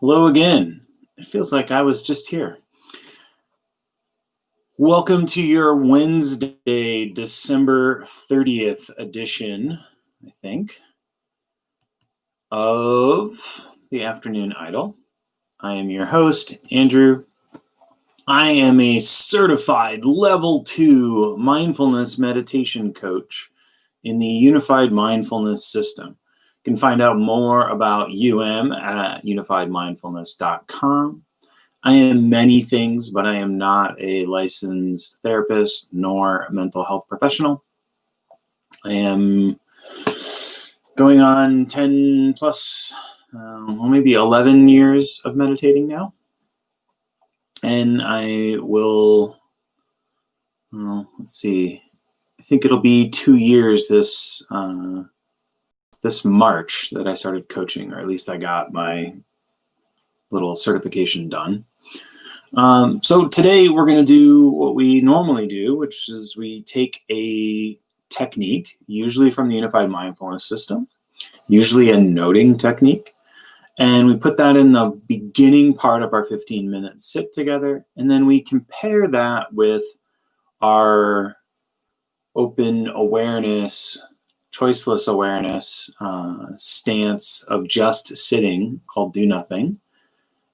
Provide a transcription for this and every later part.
Hello again. It feels like I was just here. Welcome to your Wednesday, December 30th edition, I think, of the Afternoon Idol. I am your host, Andrew. I am a certified level 2 mindfulness meditation coach in the Unified Mindfulness System. You can find out more about at unifiedmindfulness.com. I am many things, but I am not a licensed therapist nor a mental health professional. I am going on 10 plus, maybe 11 years of meditating now. And I will, let's see, I think it'll be 2 years this March that I started coaching, or at least I got my little certification done. So today we're going to do what we normally do, which is we take a technique, usually from the Unified Mindfulness System, usually a noting technique, and we put that in the beginning part of our 15-minute sit together, and then we compare that with our open awareness, choiceless awareness stance of just sitting, called Do Nothing.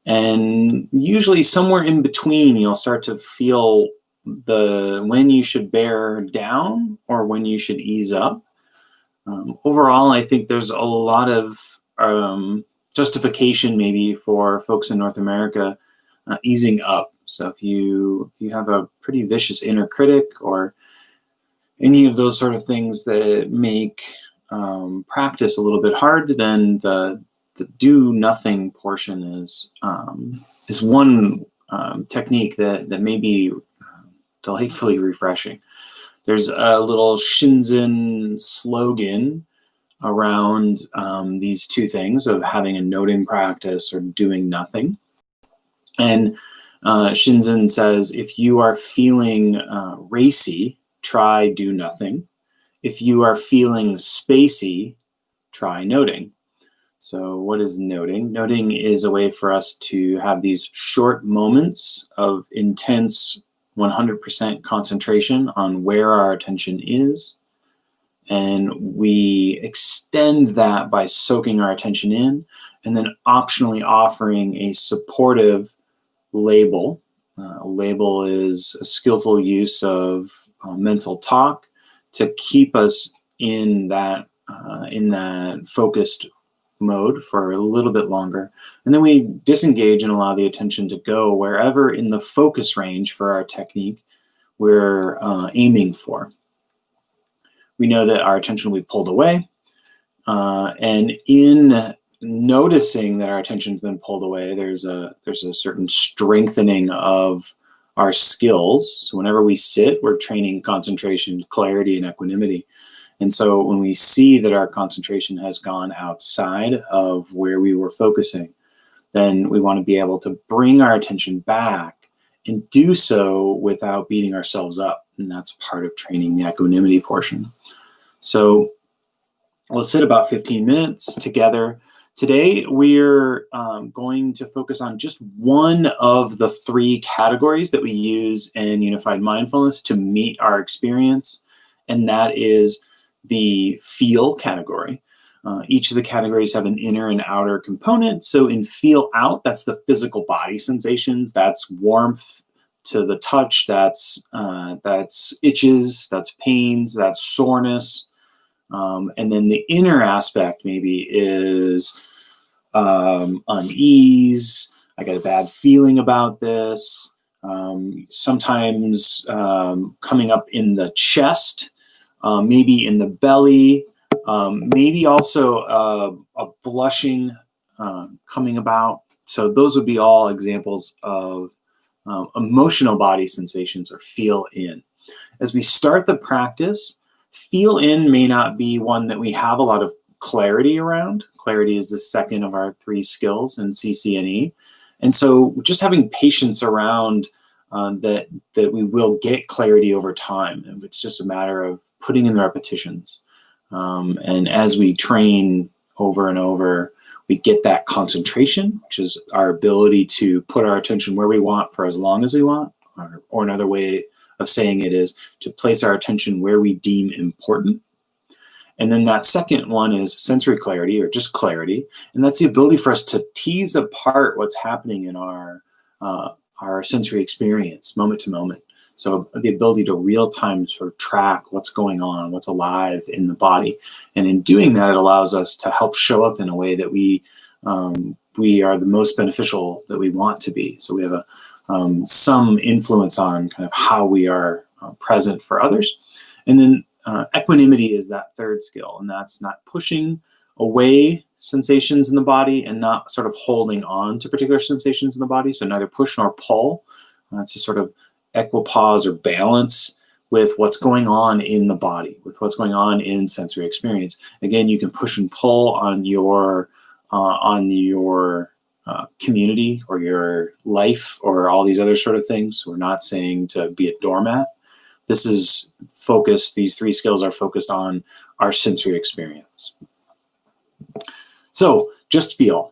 And usually somewhere in between, you'll start to feel when you should bear down or when you should ease up. Overall, I think there's a lot of justification maybe for folks in North America easing up. So if you have a pretty vicious inner critic or any of those sort of things that make practice a little bit hard, then the do nothing portion is one technique that may be delightfully refreshing. There's a little Shinzen slogan around these two things of having a noting practice or doing nothing. And Shinzen says, if you are feeling racy, try do nothing. If you are feeling spacey, try noting. So what is noting? Noting is a way for us to have these short moments of intense 100% concentration on where our attention is. And we extend that by soaking our attention in and then optionally offering a supportive label. A label is a skillful use of mental talk to keep us in that focused mode for a little bit longer. And then we disengage and allow the attention to go wherever in the focus range for our technique we're aiming for. We know that our attention will be pulled away. And in noticing that our attention's been pulled away, there's a certain strengthening of our skills. So whenever we sit, we're training concentration, clarity, and equanimity. And so when we see that our concentration has gone outside of where we were focusing, then we want to be able to bring our attention back and do so without beating ourselves up. And that's part of training the equanimity portion. So we'll sit about 15 minutes together. Today, we're going to focus on just one of the 3 categories that we use in Unified Mindfulness to meet our experience, and that is the feel category. Each of the categories have an inner and outer component. So in feel out, that's the physical body sensations. That's warmth to the touch. That's itches. That's pains. That's soreness. And then the inner aspect maybe is unease. I got a bad feeling about this. Sometimes coming up in the chest. Maybe in the belly, maybe also a blushing coming about. So those would be all examples of emotional body sensations or feel in. As we start the practice, feel in may not be one that we have a lot of clarity around. Clarity is the second of our 3 skills in CCNE. And so just having patience around that we will get clarity over time. And it's just a matter of putting in the repetitions. And as we train over and over, We get that concentration, which is our ability to put our attention where we want for as long as we want, or another way of saying it is to place our attention where we deem important. And then that second one is sensory clarity, or just clarity, and that's the ability for us to tease apart what's happening in our sensory experience, moment to moment. So the ability to real-time sort of track what's going on, what's alive in the body. And in doing that, it allows us to help show up in a way that we are the most beneficial that we want to be. So we have some influence on kind of how we are present for others. And then equanimity is that third skill, and that's not pushing away sensations in the body and not sort of holding on to particular sensations in the body. So neither push nor pull. It's a sort of equipoise or balance with what's going on in the body, with what's going on in sensory experience. Again, you can push and pull on your community or your life or all these other sort of things. We're not saying to be a doormat. This is focused, these three skills are focused on our sensory experience. So just feel.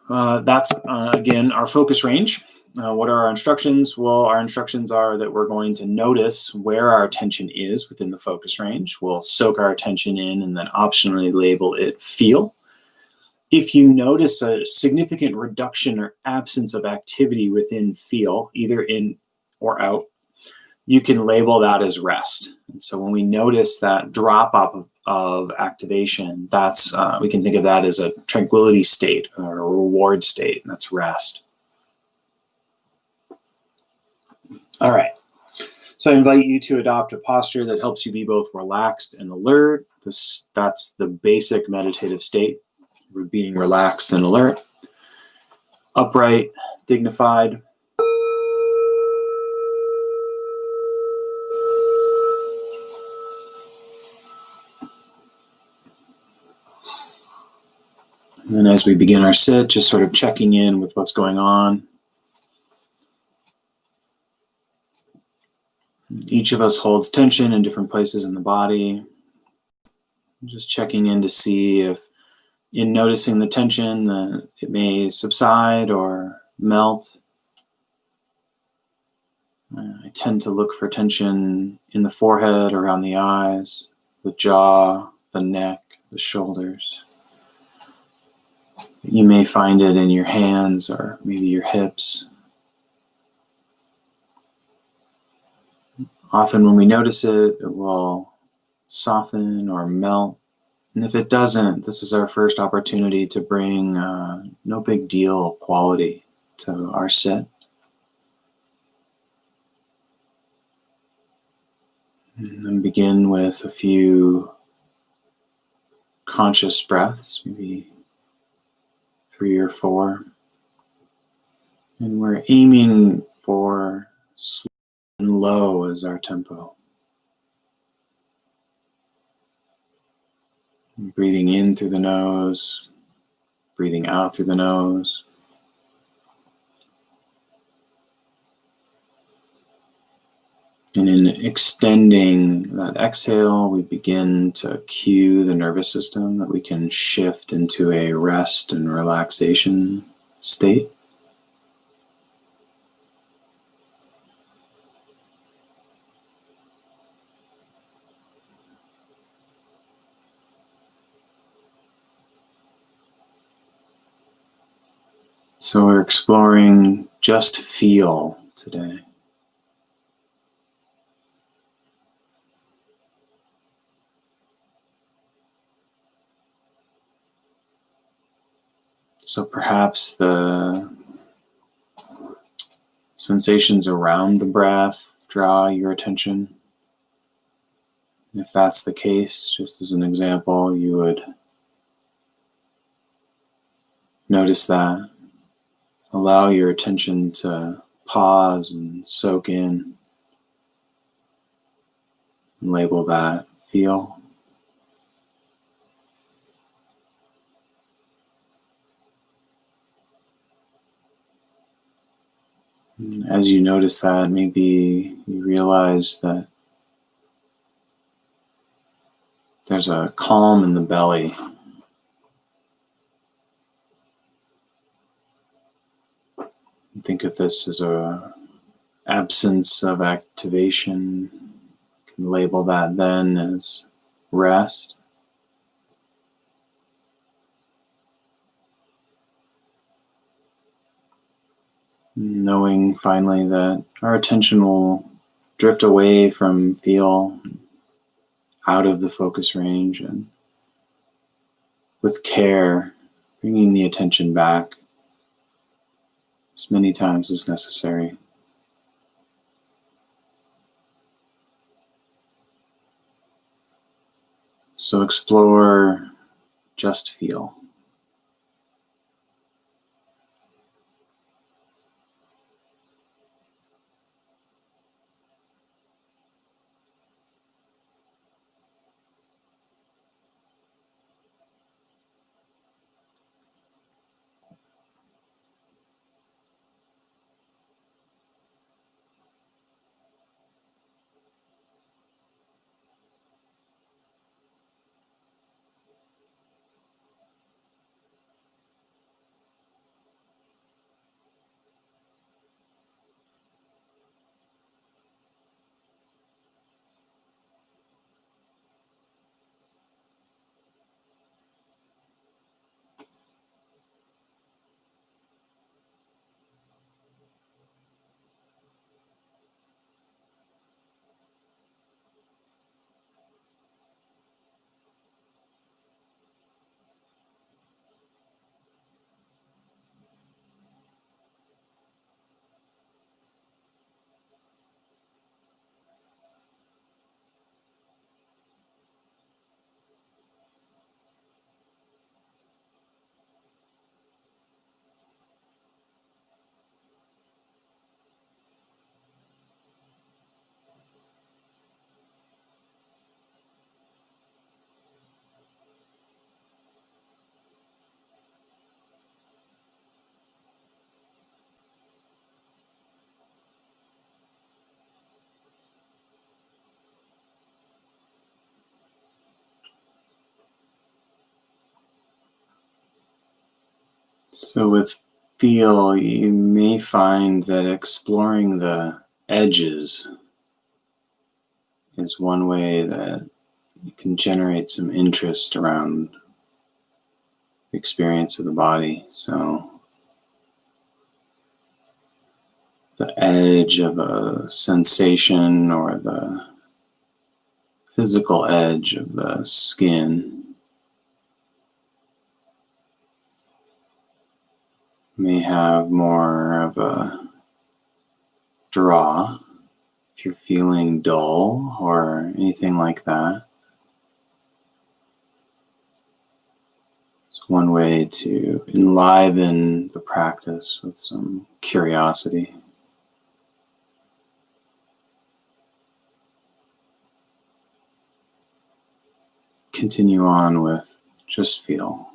That's, again, our focus range. What are our instructions? Well, our instructions are that we're going to notice where our attention is within the focus range. We'll soak our attention in and then optionally label it feel. If you notice a significant reduction or absence of activity within feel, either in or out, you can label that as rest. And so when we notice that drop off of activation, that's we can think of that as a tranquility state or a reward state, and that's rest. All right. So I invite you to adopt a posture that helps you be both relaxed and alert. That's the basic meditative state. We're being relaxed and alert, upright, dignified. And then as we begin our sit, just sort of checking in with what's going on. Each of us holds tension in different places in the body. Just checking in to see if in noticing the tension, it may subside or melt. I tend to look for tension in the forehead, around the eyes, the jaw, the neck, the shoulders. You may find it in your hands or maybe your hips. Often when we notice it, it will soften or melt. And if it doesn't, this is our first opportunity to bring no big deal quality to our sit. And then begin with a few conscious breaths, maybe 3 or 4. And we're aiming for slow and low as our tempo. Breathing in through the nose, breathing out through the nose. And in extending that exhale, we begin to cue the nervous system that we can shift into a rest and relaxation state. So we're exploring just feel today. So perhaps the sensations around the breath draw your attention. If that's the case, just as an example, you would notice that. Allow your attention to pause and soak in. And label that feel. And as you notice that, maybe you realize that there's a calm in the belly, think of this as a absence of activation. You can label that then as rest. Knowing finally that our attention will drift away from feel, out of the focus range, and with care, bringing the attention back as many times as necessary. So explore, just feel. So with feel, you may find that exploring the edges is one way that you can generate some interest around the experience of the body. So the edge of a sensation or the physical edge of the skin may have more of a draw. If you're feeling dull or anything like that, it's one way to enliven the practice with some curiosity. Continue on with just feel.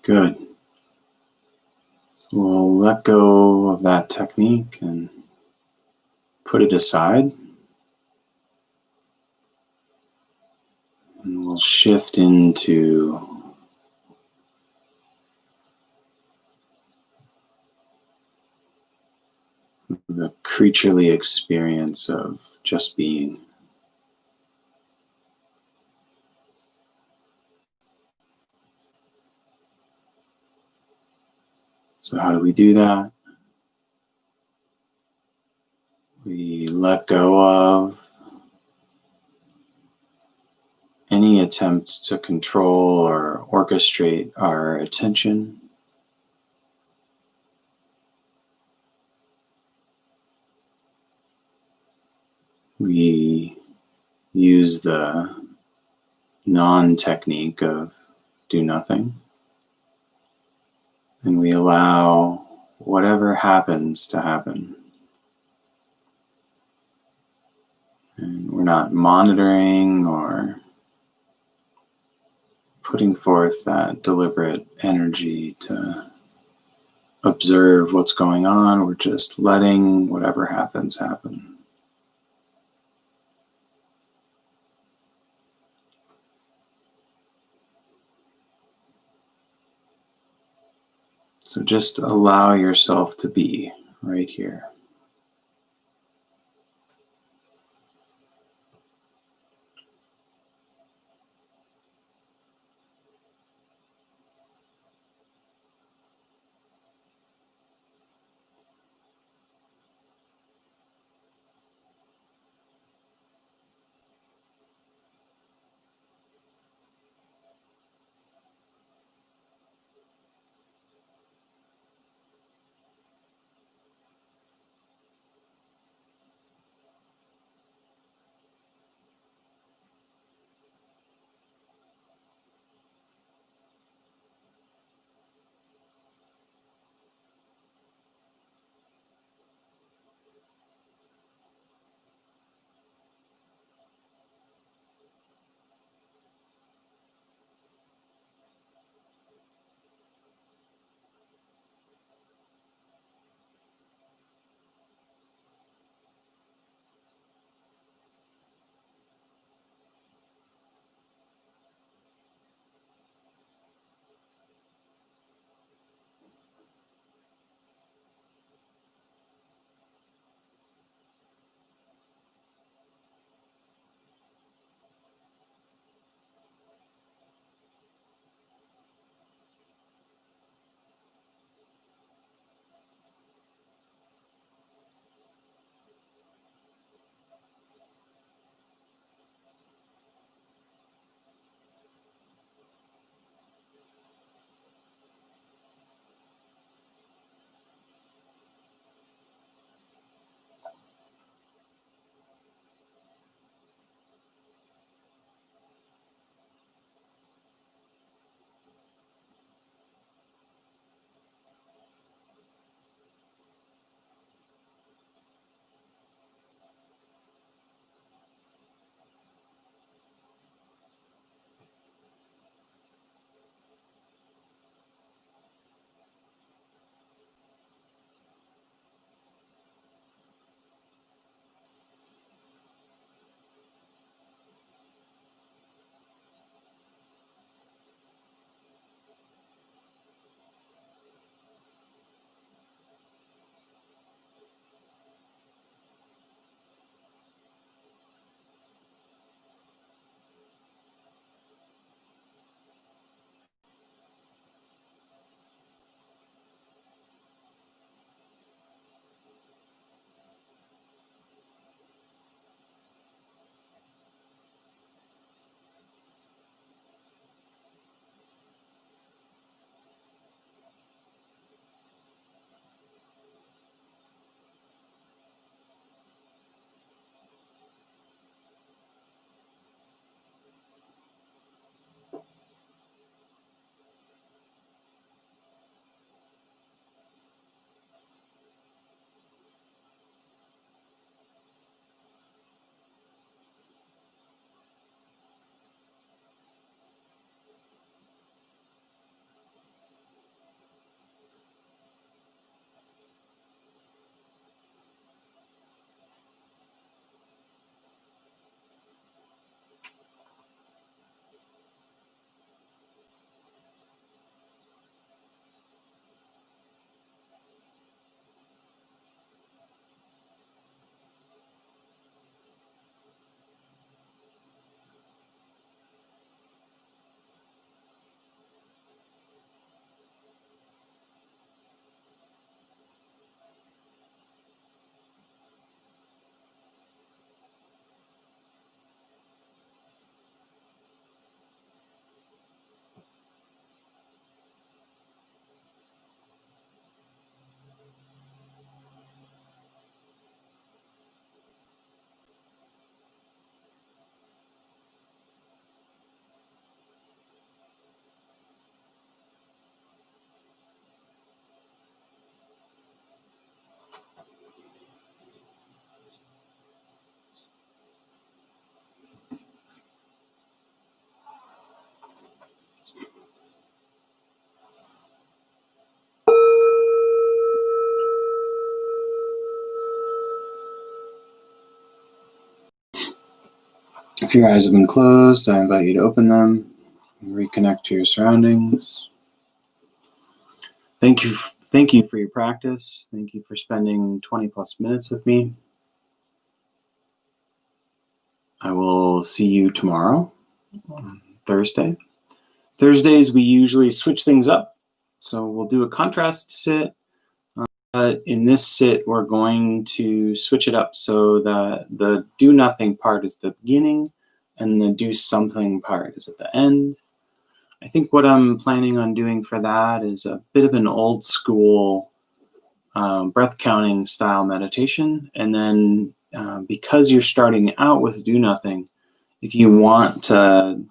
Good. We'll let go of that technique and put it aside. And we'll shift into the creaturely experience of just being. So how do we do that? We let go of any attempt to control or orchestrate our attention. We use the non-technique of do nothing, and we allow whatever happens to happen. And we're not monitoring or putting forth that deliberate energy to observe what's going on. We're just letting whatever happens happen. So just allow yourself to be right here. If your eyes have been closed, I invite you to open them and reconnect to your surroundings. Thank you for your practice. Thank you for spending 20 plus minutes with me. I will see you tomorrow, Thursday. Thursdays, we usually switch things up. So we'll do a contrast sit. But in this sit, we're going to switch it up so that the do nothing part is the beginning and the do something part is at the end. I think what I'm planning on doing for that is a bit of an old school breath counting style meditation. And then because you're starting out with do nothing, if you want to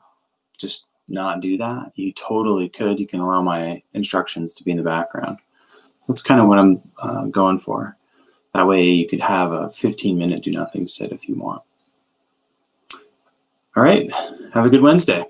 just not do that, you totally could. You can allow my instructions to be in the background. So that's kind of what I'm going for. That way you could have a 15-minute do nothing sit if you want. All right, have a good Wednesday.